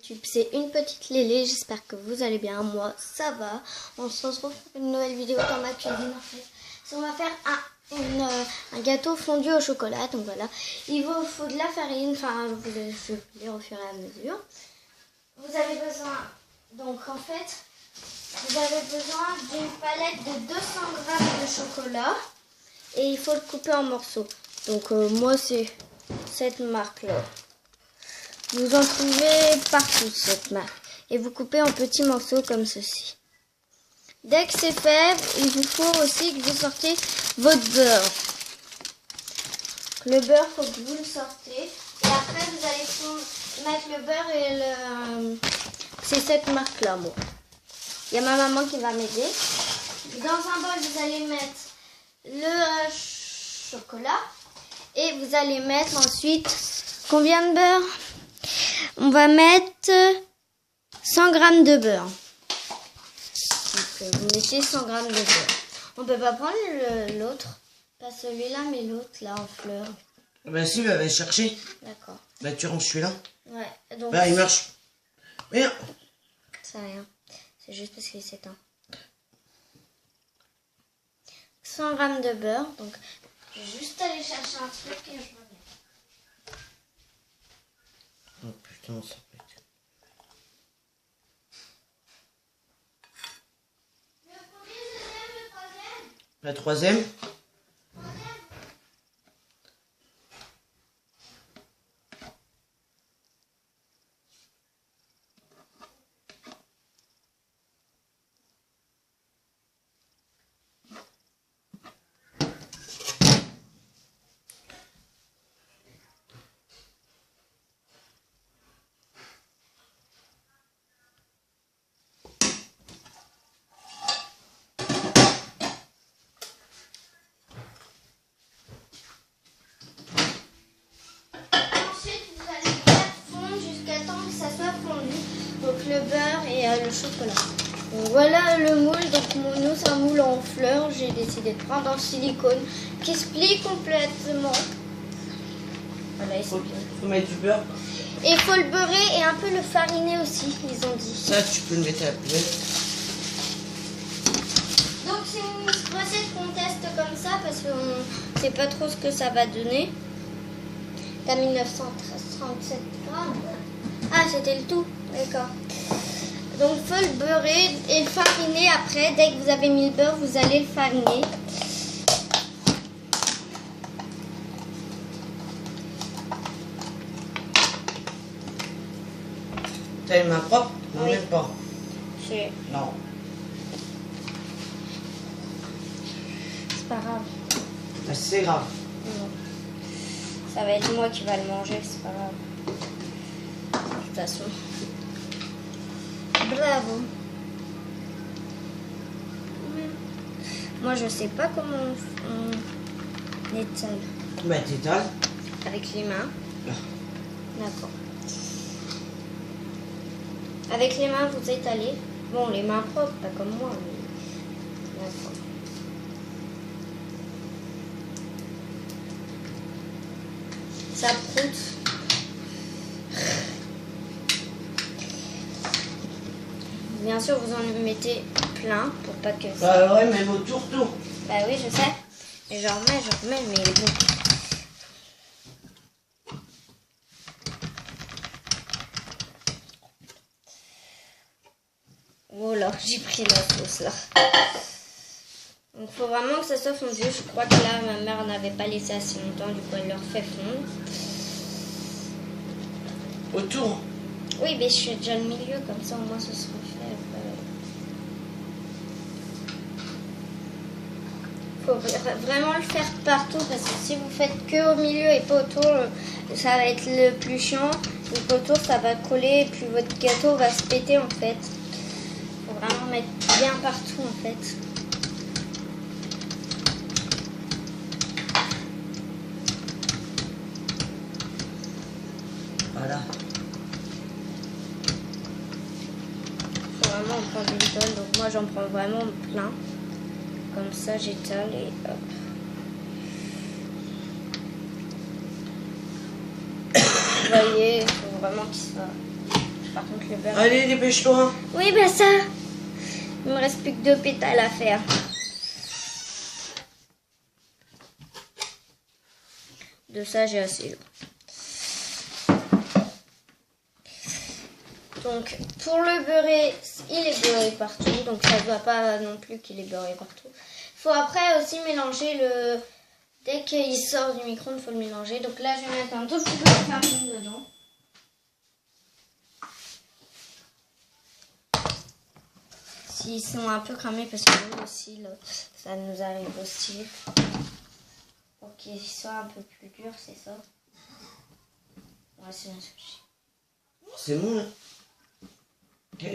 C'est une petite Lélé, j'espère que vous allez bien, moi ça va. On se retrouve pour une nouvelle vidéo dans ma cuisine en fait. On va faire un gâteau fondu au chocolat, donc voilà. Il vous faut de la farine, enfin je vais les au fur et à mesure. Vous avez besoin, donc en fait, vous avez besoin d'une palette de 200 g de chocolat et il faut le couper en morceaux. Donc moi c'est cette marque là. Vous en trouvez partout cette marque. Et vous coupez en petits morceaux comme ceci. Dès que c'est fait, il vous faut aussi que vous sortiez votre beurre. Le beurre, il faut que vous le sortez. Et après, vous allez mettre le beurre et le... C'est cette marque-là, moi. Il y a ma maman qui va m'aider. Dans un bol, vous allez mettre le chocolat. Et vous allez mettre ensuite... Combien de beurre ? On va mettre 100 g de beurre. Donc, vous mettez 100 g de beurre. On peut pas prendre l'autre. Pas celui-là, mais l'autre, là, en fleurs. Bah si, bah, va chercher. D'accord. Bah tu ranges celui-là. Ouais. Donc, bah il marche. Merde. C'est rien. C'est juste parce qu'il s'éteint. 100 g de beurre. Donc, je vais juste aller chercher un truc et je reviens. Oh putain, ça peut être... Le premier, le deuxième, le troisième. La troisième. Le beurre et le chocolat. Donc voilà le moule. Donc nous c'est un moule en fleurs. J'ai décidé de prendre en silicone qui se plie complètement. Voilà, il faut mettre du beurre. Et il faut le beurrer et un peu le fariner aussi, ils ont dit. Ça tu peux le mettre à la poubelle. Donc c'est une recette qu'on teste comme ça parce qu'on ne sait pas trop ce que ça va donner. T'as 1937 grammes. Ah, c'était le tout, d'accord. Donc il faut le beurrer et le fariner après. Dès que vous avez mis le beurre, vous allez le fariner. T'as les mains propres? Non, oui. Même pas. Non. C'est pas grave. Ah, c'est grave. Non. Ça va être moi qui va le manger, c'est pas grave. De toute façon. Bravo. Moi je sais pas comment on étale. Bah t'étales. Avec les mains. Ah. D'accord. Avec les mains vous étalez. Bon, les mains propres, pas comme moi. Mais... D'accord. Ça proute. Bien sûr, vous en mettez plein pour pas que ça... Bah ouais, même autour, tout. Bah oui, je sais. Et j'en remets, mais bon. Oh là, j'ai pris la sauce là. Donc faut vraiment que ça soit fondu. Je crois que là, ma mère n'avait pas laissé assez longtemps, du coup elle leur fait fondre. Autour. Oui, mais je fais déjà le milieu, comme ça au moins ce sera fait. Faut vraiment le faire partout parce que si vous faites que au milieu et pas autour, ça va être le plus chiant. Donc autour ça va coller et puis votre gâteau va se péter en fait. Faut vraiment mettre bien partout en fait. Voilà. Faut vraiment en prendre une tonne, donc moi j'en prends vraiment plein. Comme ça j'étale et hop. Vous voyez, il faut vraiment qu'il soit Par contre, le beurre. Allez, dépêche-toi. Oui, ben ça. Il me reste plus que 2 pétales à faire. De ça, j'ai assez. Donc, pour le beurrer, il est beurré partout. Donc, ça ne voit pas non plus qu'il est beurré partout. Il faut après aussi mélanger le... Dès qu'il sort du micro-ondes, il faut le mélanger. Donc là, je vais mettre un tout petit peu de farine dedans. S'ils sont un peu cramés, parce que nous aussi, là, ça nous arrive aussi. Pour qu'ils soient un peu plus durs, c'est ça. Ouais, c'est un sushi. C'est bon, là. Ok.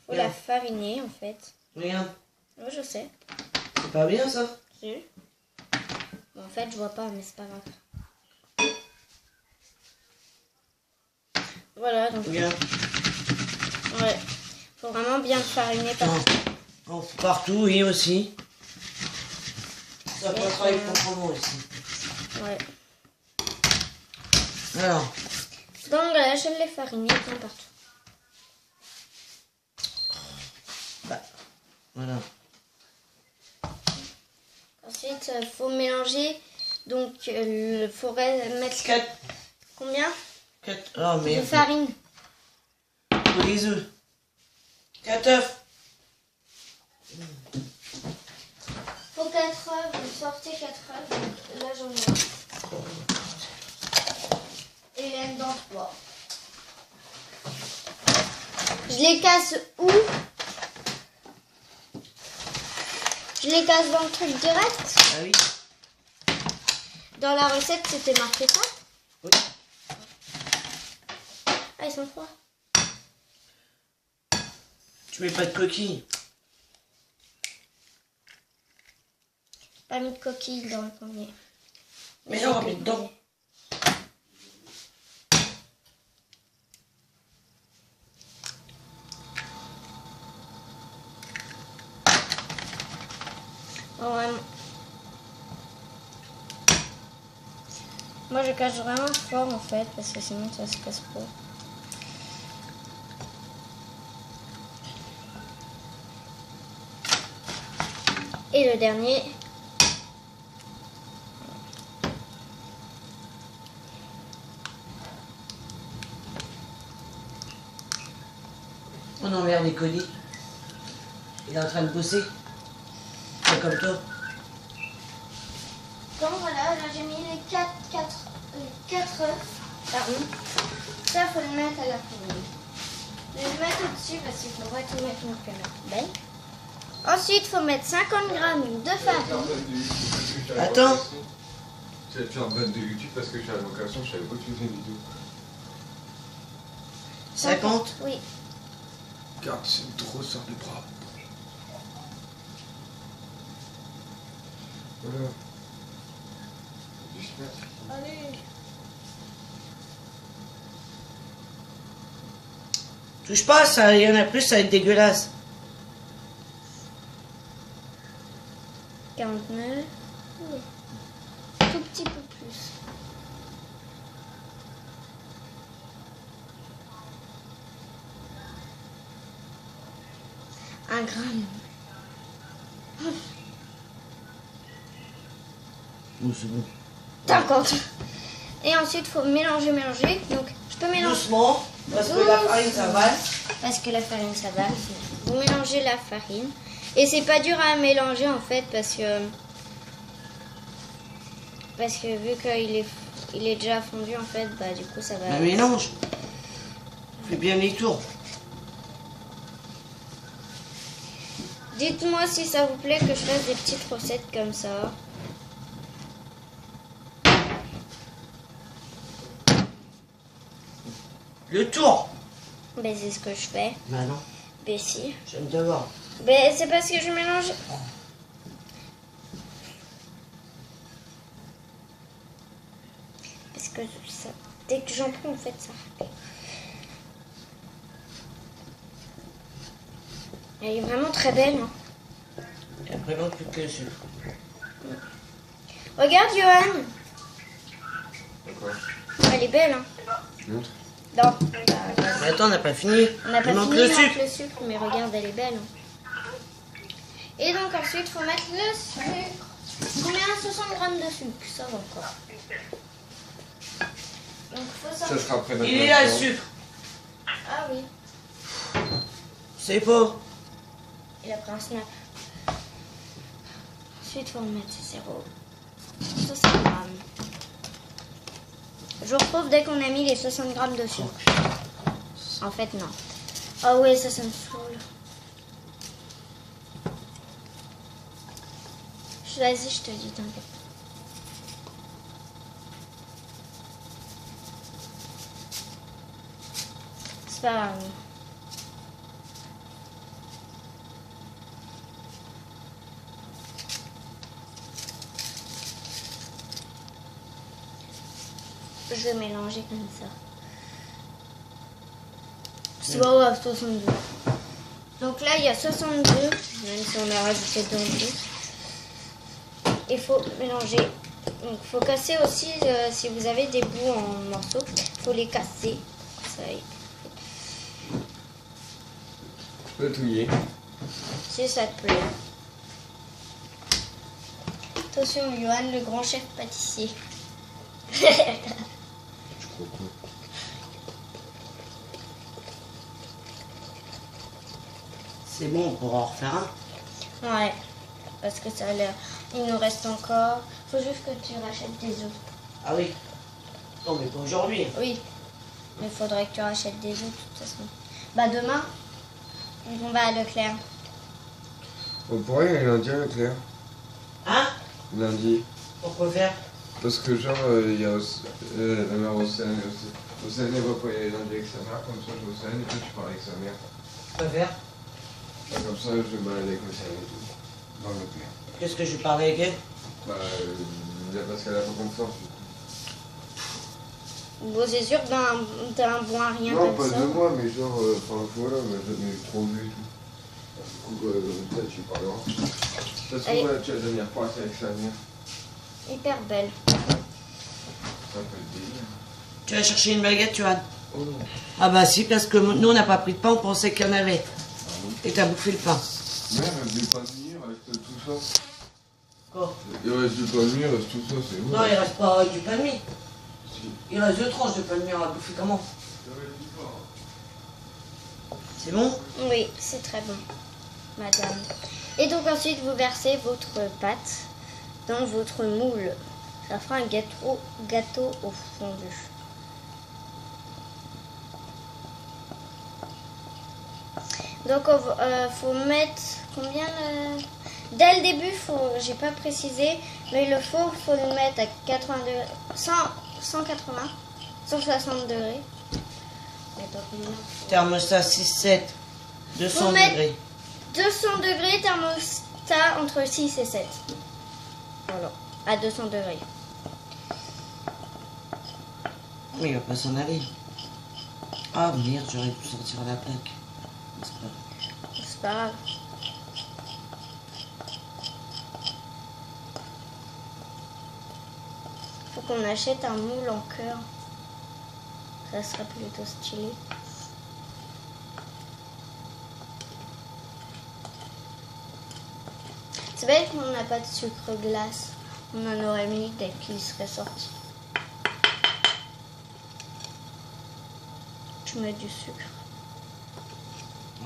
Faut la fariner, en fait. Regarde. Oui, je sais. C'est pas bien, ça? Si. Bon, en fait, je vois pas, mais c'est pas grave. Voilà, donc... Regarde. Ouais. Faut vraiment bien le fariner partout. Oh, partout, oui, aussi. Ça peut travailler proprement aussi. Ouais. Alors. Donc là, je l'ai fariné bien partout. Bah, voilà. Ensuite, il faut mélanger. Donc, il faudrait mettre... 4. Combien 4. Oh, mais. de farine. Faut les œufs. 4 œufs. Faut 4 œufs. Vous sortez 4 œufs. Donc là, j'en ai un. Et Hélène dans 3. Je les casse où? Je les casse dans le truc direct. Ah oui. Dans la recette, c'était marqué ça. Oui. Ah, ils sont froids. Tu mets pas de coquille. Pas mis de coquille dans le premier. Mais non, mais dedans. Oh, vraiment. Moi, je cache vraiment fort en fait, parce que sinon ça se casse pas. Et le dernier. On enlève les colis. Il est en train de bosser. C'est comme toi. Donc voilà, là j'ai mis les 4 œufs. Pardon. Ça, faut le mettre à la poêle. Je vais le mettre au-dessus parce qu'il faudrait tout mettre dans la poêle. Ensuite, il faut mettre 50 grammes de farine. Attends. J'allais faire un ban de YouTube parce que j'ai la location, je savais pas que tu faisais une vidéo. 50. Oui. Regarde, c'est une grosse heure de bras. Voilà. Allez. Touche pas, ça, il y en a plus, ça va être dégueulasse. 49. Oui. Tout petit peu plus. Un gramme. Bon, c'est bon. 50. Et ensuite, il faut mélanger. Donc, je peux mélanger. Doucement, parce que la farine, ça va. Parce que la farine, ça va. Vous mélangez la farine. Et c'est pas dur à mélanger, en fait, parce que vu qu'il est déjà fondu, en fait, bah, du coup, ça va... Mais mélange. Fais bien les tours. Dites-moi si ça vous plaît que je fasse des petites recettes comme ça. Le tour. Ben, c'est ce que je fais. Bah non, Ben, si. j'aime te voir. Ben, c'est parce que je mélange... Parce que ça... Dès que j'en prends, en fait, ça râpe. Elle est vraiment très belle, hein. Et après, non, plus que le sucre. Regarde, Johan. D'accord. Elle est belle, hein. Montre. Non. Bah, vas-y. Mais attends, on n'a pas fini. On n'a pas Il manque fini, le il sucre. manque le sucre, mais regarde, elle est belle. Et donc ensuite, il faut mettre le sucre. Combien? 60 grammes de sucre, ça va encore. Donc faut ça. Ça sera après notre Il est là le instant. sucre. Ah oui, C'est pas. il a pris un snap. Ensuite, il faut en mettre 60 grammes. Je vous retrouve dès qu'on a mis les 60 grammes de sucre. En fait, non. Oh oui, ça me saoule. Vas-y, je te dis, t'inquiète. C'est pas grave. Je vais mélanger comme ça. C'est pas grave, 62. Donc là, il y a 62, même si on a rajouté 2 en plus. Il faut mélanger. Donc, il faut casser aussi, si vous avez des bouts en morceaux, il faut les casser. Ça y est. Tu peux touiller. Si ça te plaît. Attention, Johan, le grand chef pâtissier. Je crois pas. C'est bon, on pourra en refaire un. Ouais, parce que ça a l'air. Il nous reste encore. Faut juste que tu rachètes des œufs. Ah oui. Non, mais pas aujourd'hui. Oui, mais il faudrait que tu rachètes des œufs de toute façon. Bah demain, on va à Leclerc. On pourrait y aller lundi à Leclerc. Hein? Lundi. Pourquoi faire? Parce que genre, il y a la mère Océane. Océane, elle va pas y aller lundi avec sa mère. Comme ça, je Océane et toi, tu parles avec sa mère. Pourquoi faire? Bah, comme ça, je vais me balader avec Océane et tout. Dans Leclerc. Qu'est-ce que je vais parler avec elle? Bah, parce qu'elle a pas confiance. Bon, c'est sûr que t'as un bon à rien Non, comme pas ça. de moi, mais genre, enfin voilà, mais trop vu et tout. Du coup, comme ça, tu parleras. Ça se Allez. trouve, tu vas devenir poisse avec sa mère. Hyper belle. Ça peut être délire. Tu vas chercher une baguette, Johan? Oh non. Ah bah si, parce que nous, on n'a pas pris de pain, on pensait qu'il y en avait. Et t'as bouffé le pain. Merde, il reste du pain de mie, il reste tout ça. Quoi? Il reste du pain de mie, il reste tout ça, c'est où? Non, il reste pas du pain de mie. Si. Il reste 2 tranches de pain de mie, on va bouffer comment? C'est bon? Oui, c'est très bon, madame. Et donc ensuite, vous versez votre pâte dans votre moule. Ça fera un gâteau au fondu. Donc, faut mettre combien dès le début, j'ai pas précisé, mais le four, faut le mettre à 80 degrés, 180, 160 degrés. Mais pas combien. Thermostat 6-7, 200 Faut mettre- degrés. 200 degrés, thermostat entre 6 et 7. Voilà, à 200 degrés. Mais il va pas s'en aller. Ah merde, j'aurais pu sortir la plaque. C'est pas grave. C'est pas grave. Faut qu'on achète un moule en cœur. Ça serait plutôt stylé. C'est vrai qu'on n'a pas de sucre glace. On en aurait mis dès qu'il serait sorti. Tu mets du sucre.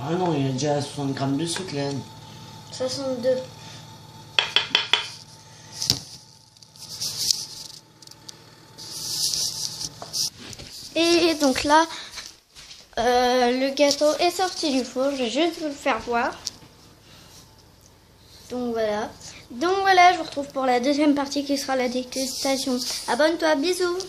Ah non, il y a déjà 60 grammes de sucre, là. 62. Et donc là, le gâteau est sorti du four. Je vais juste vous le faire voir. Donc voilà. Je vous retrouve pour la deuxième partie qui sera la dégustation. Abonne-toi, bisous.